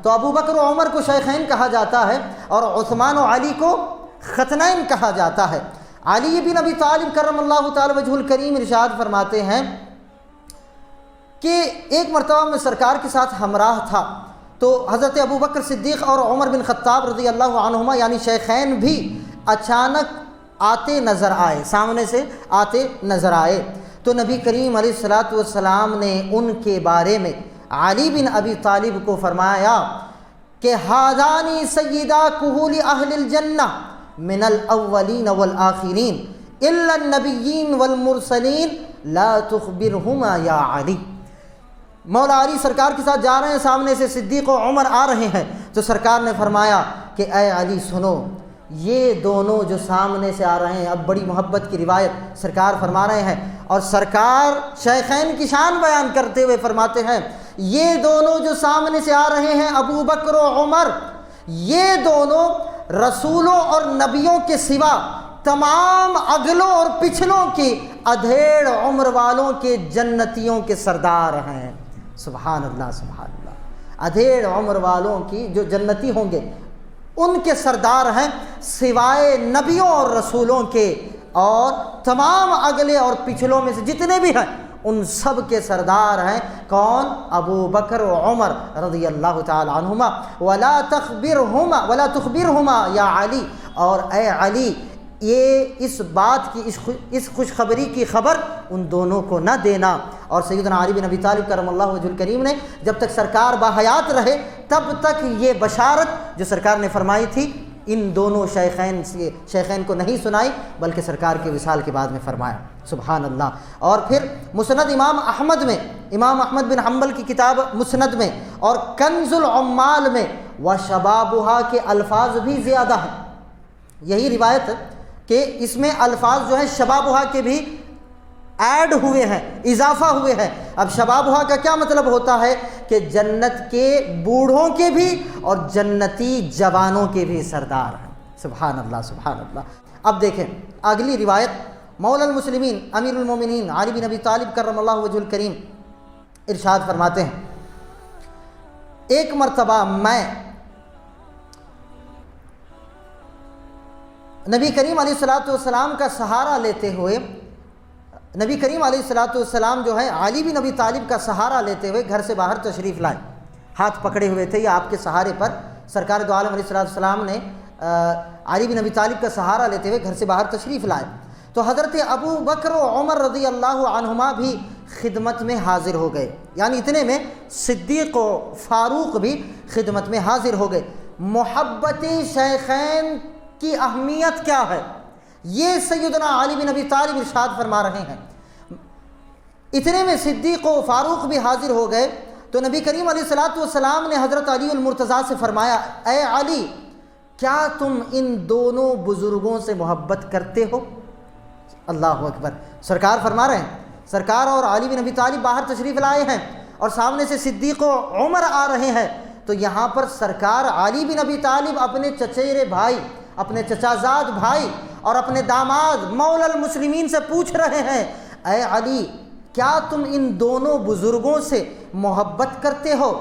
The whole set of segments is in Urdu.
تو ابو بکر و عمر کو شیخین کہا جاتا ہے اور عثمان و علی کو ختنین کہا جاتا ہے۔ علی بن ابی طالب کرم اللہ تعالی وجہ الکریم ارشاد فرماتے ہیں کہ ایک مرتبہ میں سرکار کے ساتھ ہمراہ تھا تو حضرت ابو بکر صدیق اور عمر بن خطاب رضی اللہ عنہما یعنی شیخین بھی اچانک آتے نظر آئے، سامنے سے آتے نظر آئے، تو نبی کریم علیہ الصلاۃ والسلام نے ان کے بارے میں علی بن ابی طالب کو فرمایا کہ ھذانی سیدا کہول اہل الجنہ من الاولین والآخرین الا النبیین والمرسلین لا تخبرہما یا علی۔ مولا علی سرکار کے ساتھ جا رہے ہیں، سامنے سے صدیق و عمر آ رہے ہیں، تو سرکار نے فرمایا کہ اے علی سنو، یہ دونوں جو سامنے سے آ رہے ہیں، اب بڑی محبت کی روایت سرکار فرما رہے ہیں، اور سرکار شیخین کی شان بیان کرتے ہوئے فرماتے ہیں یہ دونوں جو سامنے سے آ رہے ہیں ابو بکر و عمر، یہ دونوں رسولوں اور نبیوں کے سوا تمام اگلوں اور پچھلوں کی ادھیڑ عمر والوں کے جنتیوں کے سردار ہیں۔ سبحان اللہ سبحان اللہ، ادھیڑ عمر والوں کی جو جنتی ہوں گے ان کے سردار ہیں، سوائے نبیوں اور رسولوں کے، اور تمام اگلے اور پچھلوں میں سے جتنے بھی ہیں ان سب کے سردار ہیں کون؟ ابو بکر و عمر رضی اللہ تعالی عنہما۔ ولا تخبرہما یا علی، اور اے علی یہ اس بات کی اس خوشخبری کی خبر ان دونوں کو نہ دینا۔ اور سیدنا علی بن ابی طالب کرم اللہ وجہ الکریم نے جب تک سرکار باحیات رہے تب تک یہ بشارت جو سرکار نے فرمائی تھی ان دونوں شیخین کو نہیں سنائی، بلکہ سرکار کے وصال کے بعد میں فرمایا۔ سبحان اللہ۔ اور پھر مسند امام احمد میں، امام احمد بن حنبل کی کتاب مسند میں اور کنز العمال میں وشبابها کے الفاظ بھی زیادہ ہیں۔ یہی روایت کہ اس میں الفاظ جو ہیں شبابها کے بھی ایڈ ہوئے ہیں، اضافہ ہوئے ہیں۔ اب شبابها کا کیا مطلب ہوتا ہے کہ جنت کے بوڑھوں کے بھی اور جنتی جوانوں کے بھی سردار ہیں۔ سبحان اللہ سبحان اللہ۔ اب دیکھیں اگلی روایت، مولا المسلمین امیر المومنین علی بن ابی طالب کرم اللہ وجہ الکریم ارشاد فرماتے ہیں ایک مرتبہ میں نبی کریم علیہ الصلاۃ والسلام کا سہارا لیتے ہوئے، نبی کریم علیہ الصلاۃ والسلام جو ہے علی بن ابی طالب کا سہارا لیتے ہوئے گھر سے باہر تشریف لائے، ہاتھ پکڑے ہوئے تھے یا آپ کے سہارے پر سرکار دو عالم علیہ الصلاۃ والسلام نے علی بن ابی طالب کا سہارا لیتے ہوئے گھر سے باہر تشریف لائے، تو حضرت ابو بکر و عمر رضی اللہ عنہما بھی خدمت میں حاضر ہو گئے، یعنی اتنے میں صدیق و فاروق بھی خدمت میں حاضر ہو گئے۔ محبت شیخین کی اہمیت کیا ہے یہ سیدنا علی بن ابی طالب ارشاد فرما رہے ہیں۔ اتنے میں صدیق و فاروق بھی حاضر ہو گئے تو نبی کریم علیہ الصلاۃ والسلام نے حضرت علی المرتضیٰ سے فرمایا اے علی کیا تم ان دونوں بزرگوں سے محبت کرتے ہو؟ اللہ اکبر۔ سرکار فرما رہے ہیں، سرکار اور علی بن ابی طالب باہر تشریف لائے ہیں اور سامنے سے صدیق و عمر آ رہے ہیں، تو یہاں پر سرکار علی بن ابی طالب اپنے چچیرے بھائی، اپنے چچازاد بھائی اور اپنے داماد مولا المسلمین سے پوچھ رہے ہیں اے علی کیا تم ان دونوں بزرگوں سے محبت کرتے ہو؟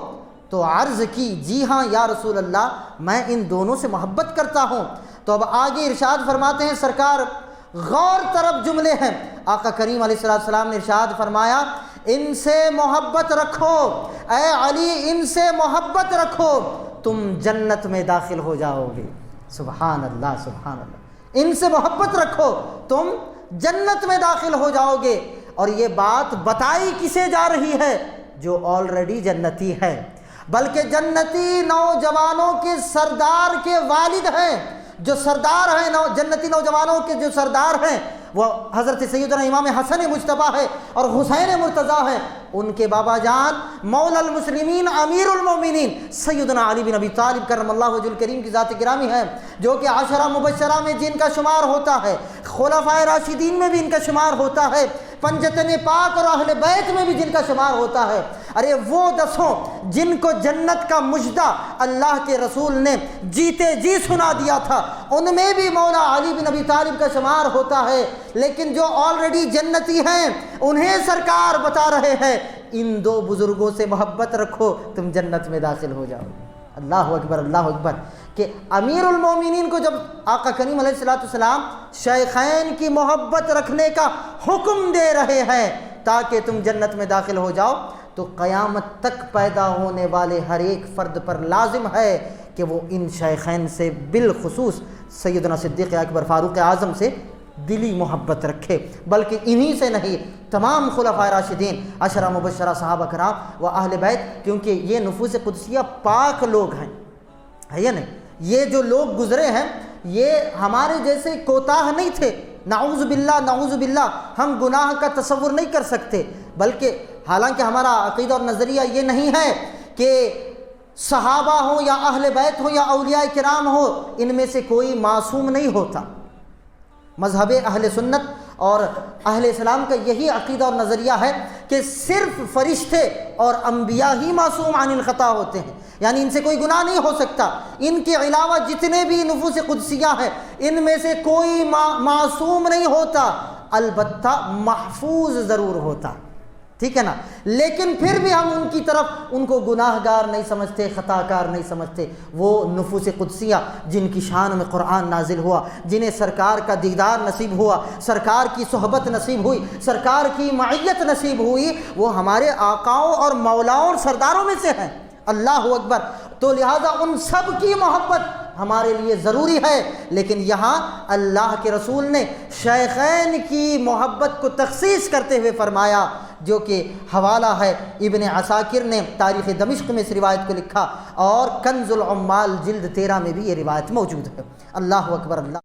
تو عرض کی جی ہاں یا رسول اللہ میں ان دونوں سے محبت کرتا ہوں۔ تو اب آگے ارشاد فرماتے ہیں سرکار، غور طرف جملے ہیں، آقا کریم علیہ السلام نے ارشاد فرمایا ان سے محبت رکھو اے علی، ان سے محبت رکھو تم جنت میں داخل ہو جاؤ گے۔ سبحان اللہ سبحان اللہ۔ ان سے محبت رکھو تم جنت میں داخل ہو جاؤ گے۔ اور یہ بات بتائی کسے جا رہی ہے؟ جو آلریڈی جنتی ہے، بلکہ جنتی نوجوانوں کے سردار کے والد ہیں، جو سردار ہیں جنتی نوجوانوں کے جو سردار ہیں وہ حضرت سیدنا امام حسن مجتبیٰ ہے اور حسین مرتضیٰ ہیں، ان کے بابا جان مولا المسلمین امیر المومنین سیدنا علی بن ابی طالب کرم اللہ وجہ الکریم کی ذات گرامی ہے، جو کہ عشرہ مبشرہ میں جن کا شمار ہوتا ہے، خلفائے راشدین میں بھی ان کا شمار ہوتا ہے، پنجتن پاک اور اہل بیت میں بھی جن کا شمار ہوتا ہے۔ ارے وہ دسوں جن کو جنت کا مژدہ اللہ کے رسول نے جیتے جی سنا دیا تھا، ان میں بھی مولا علی بن ابی طالب کا شمار ہوتا ہے، لیکن جو آلریڈی جنتی ہیں انہیں سرکار بتا رہے ہیں ان دو بزرگوں سے محبت رکھو تم جنت میں داخل ہو جاؤ۔ اللہ اکبر اللہ اکبر، کہ امیر المومنین کو جب آقا کریم علیہ الصلوۃ والسلام شیخین کی محبت رکھنے کا حکم دے رہے ہیں تاکہ تم جنت میں داخل ہو جاؤ، تو قیامت تک پیدا ہونے والے ہر ایک فرد پر لازم ہے کہ وہ ان شیخین سے بالخصوص سیدنا صدیق اکبر فاروق اعظم سے دلی محبت رکھے، بلکہ انہی سے نہیں تمام خلفائے راشدین، عشرہ مبشرہ، صحابہ کرام و اہل بیت، کیونکہ یہ نفوس قدسیہ پاک لوگ ہیں، ہے یا نہیں؟ یہ جو لوگ گزرے ہیں یہ ہمارے جیسے کوتاہ نہیں تھے، نعوذ باللہ نعوذ باللہ، ہم گناہ کا تصور نہیں کر سکتے، بلکہ حالانکہ ہمارا عقیدہ اور نظریہ یہ نہیں ہے کہ صحابہ ہوں یا اہل بیت ہوں یا اولیاء کرام ہو، ان میں سے کوئی معصوم نہیں ہوتا۔ مذہب اہل سنت اور اہل اسلام کا یہی عقیدہ اور نظریہ ہے کہ صرف فرشتے اور انبیاء ہی معصوم عن الخطا ہوتے ہیں، یعنی ان سے کوئی گناہ نہیں ہو سکتا، ان کے علاوہ جتنے بھی نفوس قدسیہ ہیں ان میں سے کوئی معصوم نہیں ہوتا، البتہ محفوظ ضرور ہوتا، ٹھیک ہے نا؟ لیکن پھر بھی ہم ان کی طرف ان کو گناہ گار نہیں سمجھتے، خطا کار نہیں سمجھتے۔ وہ نفوس قدسیہ جن کی شان میں قرآن نازل ہوا، جنہیں سرکار کا دیدار نصیب ہوا، سرکار کی صحبت نصیب ہوئی، سرکار کی معیت نصیب ہوئی، وہ ہمارے آقاؤں اور مولاؤں اور سرداروں میں سے ہیں، اللہ اکبر۔ تو لہذا ان سب کی محبت ہمارے لیے ضروری ہے، لیکن یہاں اللہ کے رسول نے شیخین کی محبت کو تخصیص کرتے ہوئے فرمایا، جو کہ حوالہ ہے ابن عساکر نے تاریخ دمشق میں اس روایت کو لکھا، اور کنز العمال جلد 13 میں بھی یہ روایت موجود ہے۔ اللہ اکبر اللہ۔